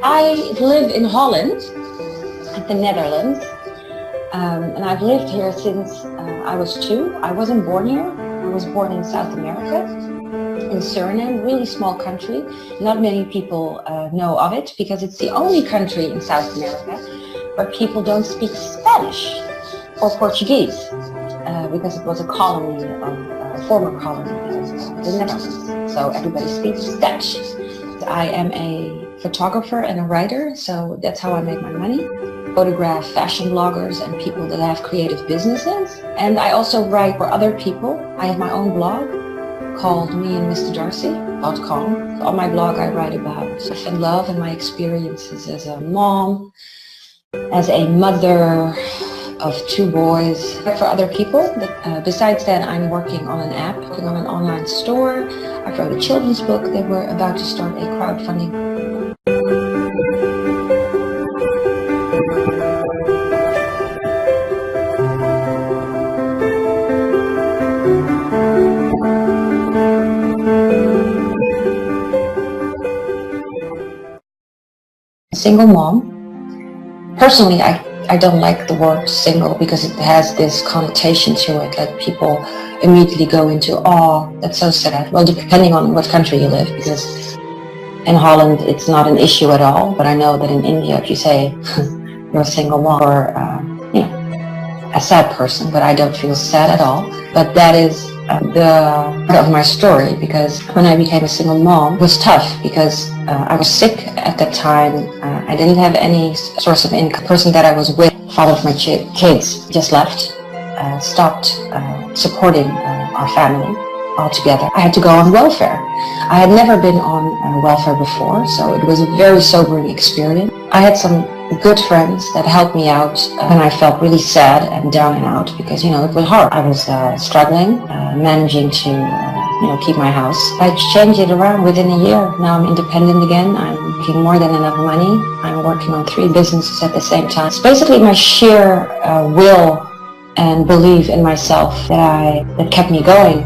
I live in Holland, the Netherlands, and I've lived here since I was 2. I wasn't born here. I was born in South America, in Suriname, really small country. Not many people know of it because it's the only country in South America where people don't speak Spanish or Portuguese because it was a colony of a former colony of the Netherlands. So everybody speaks Dutch. I am a photographer and a writer, so that's how I make my money. Photograph fashion bloggers and people that have creative businesses. And I also write for other people. I have my own blog called meandmrdarcy.com. On my blog I write about life and love and my experiences as a mom, as a mother of 2 boys. For other people, besides that I'm working on an app, working on an online store. I wrote a children's book that we're about to start a crowdfunding. Single mom. Personally, I don't like the word single because it has this connotation to it, like people immediately go into, oh, that's so sad. Well, depending on what country you live, because in Holland it's not an issue at all, but I know that in India if you say you're a single mom or a sad person, but I don't feel sad at all. But that is the part of my story, because when I became a single mom it was tough because I was sick at that time. I didn't have any source of income. The person that I was with, father of my kids, just left, stopped supporting our family altogether. I had to go on welfare. I had never been on welfare before, so it was a very sobering experience. I had some good friends that helped me out when I felt really sad and down and out because, it was hard. I was struggling, managing to, keep my house. I changed it around within a year. Now I'm independent again. I'm making more than enough money. I'm working on 3 businesses at the same time. It's basically my sheer will and belief in myself that kept me going.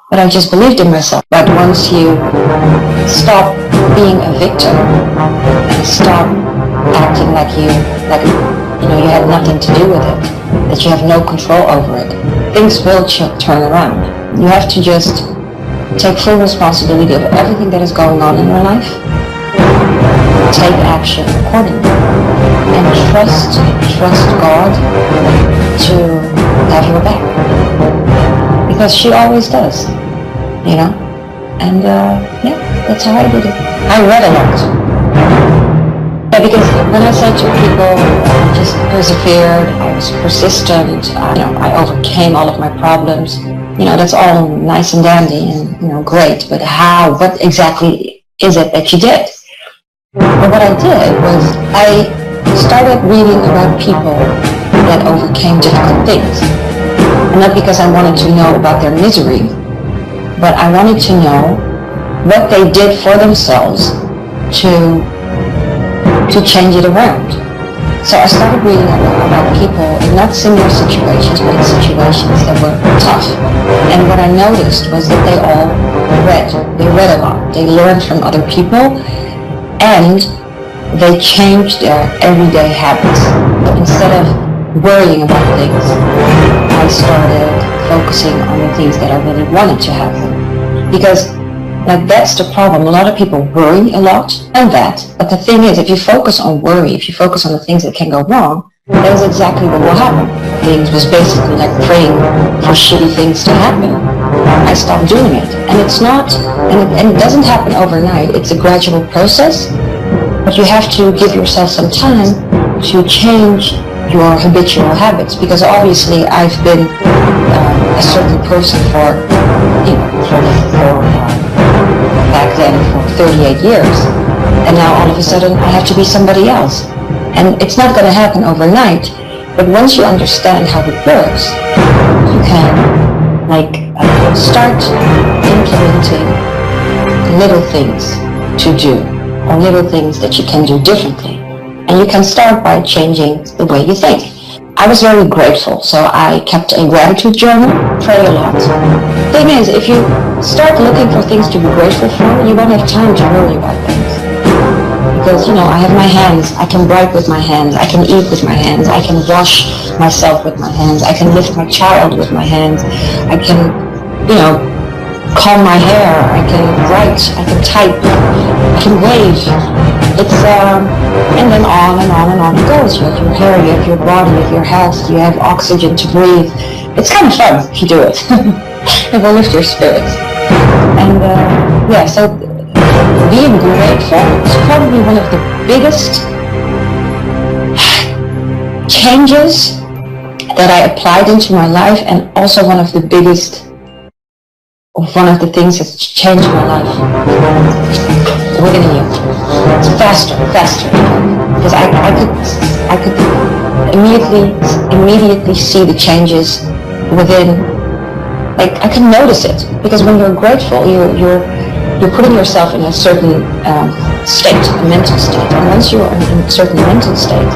But I just believed in myself. But once you stop being a victim and stop acting like you had nothing to do with it, that you have no control over it, things will turn around. You have to just take full responsibility of everything that is going on in your life, take action accordingly, and trust God to have your back. Because she always does, and that's how I did it. I read a lot. Yeah, because when I say to people, I just persevered, I was persistent, I overcame all of my problems, that's all nice and dandy and, great, but what exactly is it that you did? But what I did was I started reading about people that overcame difficult things. And not because I wanted to know about their misery, but I wanted to know what they did for themselves to change it around. So I started reading about people in not similar situations, but in situations that were tough. And what I noticed was that they all read. They read a lot. They learned from other people, and they changed their everyday habits. So instead of worrying about things, I started focusing on the things that I really wanted to happen. Because that's the problem. A lot of people worry a lot, and but the thing is, if you focus on worry, if you focus on the things that can go wrong, that is exactly what will happen. Things was basically like praying for shitty things to happen. I stopped doing it. And it's not, and it doesn't happen overnight. It's a gradual process, but you have to give yourself some time to change your habitual habits, because obviously I've been a certain person for back then for 38 years, and now all of a sudden I have to be somebody else, and it's not going to happen overnight. But once you understand how it works, you can start implementing little things to do, or little things that you can do differently. And you can start by changing the way you think. I was very grateful, so I kept a gratitude journal, pray a lot. Thing is, if you start looking for things to be grateful for, you won't have time to worry about things. Because, I have my hands, I can write with my hands, I can eat with my hands, I can wash myself with my hands, I can lift my child with my hands, I can, comb my hair, I can write, I can type, I can wave. It's, and then on and on and on it goes. You have your hair, you have your body, you have your health, you have oxygen to breathe. It's kind of fun if you do it. It will lift your spirits. And, so being grateful is probably one of the biggest changes that I applied into my life, and also one of the things that's changed my life within a year. It's faster, because I could immediately see the changes within. Like, I can notice it, because when you're grateful, you're putting yourself in a certain state, a mental state. And once you're in a certain mental state,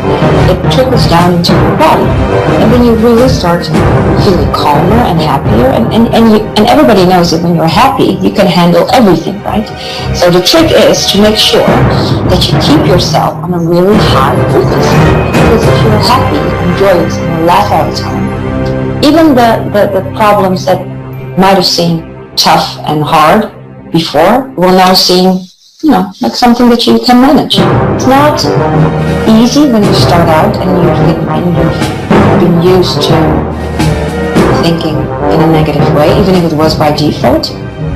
it trickles down into your body. And then you really start feeling calmer and happier. And everybody knows that when you're happy, you can handle everything, right? So the trick is to make sure that you keep yourself on a really high frequency. Because if you're happy and joyous and you laugh all the time, even the problems that might have seemed tough and hard before will now seem, like something that you can manage. It's not easy when you start out and you've been used to thinking in a negative way, even if it was by default.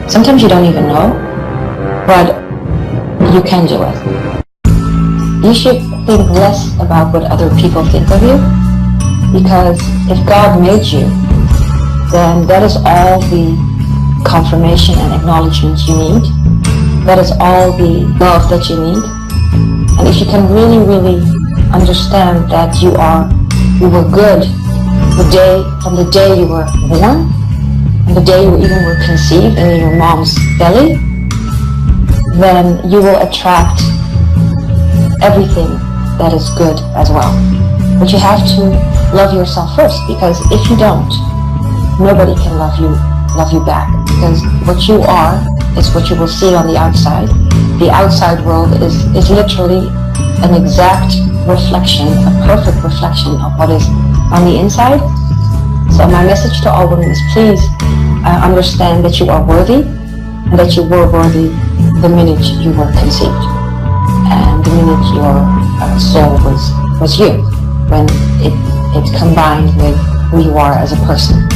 Sometimes you don't even know, but you can do it. You should think less about what other people think of you, because if God made you, then that is all the confirmation and acknowledgement you need. That is all the love that you need. And if you can really, really understand that you were good from the day you were born, and the day you even were conceived in your mom's belly, then you will attract everything that is good as well. But you have to love yourself first, because if you don't, nobody can love you back. Because what you are is what you will see on the outside. The outside world is literally an exact reflection, a perfect reflection of what is on the inside. So my message to all women is, please understand that you are worthy, and that you were worthy the minute you were conceived, and the minute your soul was you, when it combined with who you are as a person.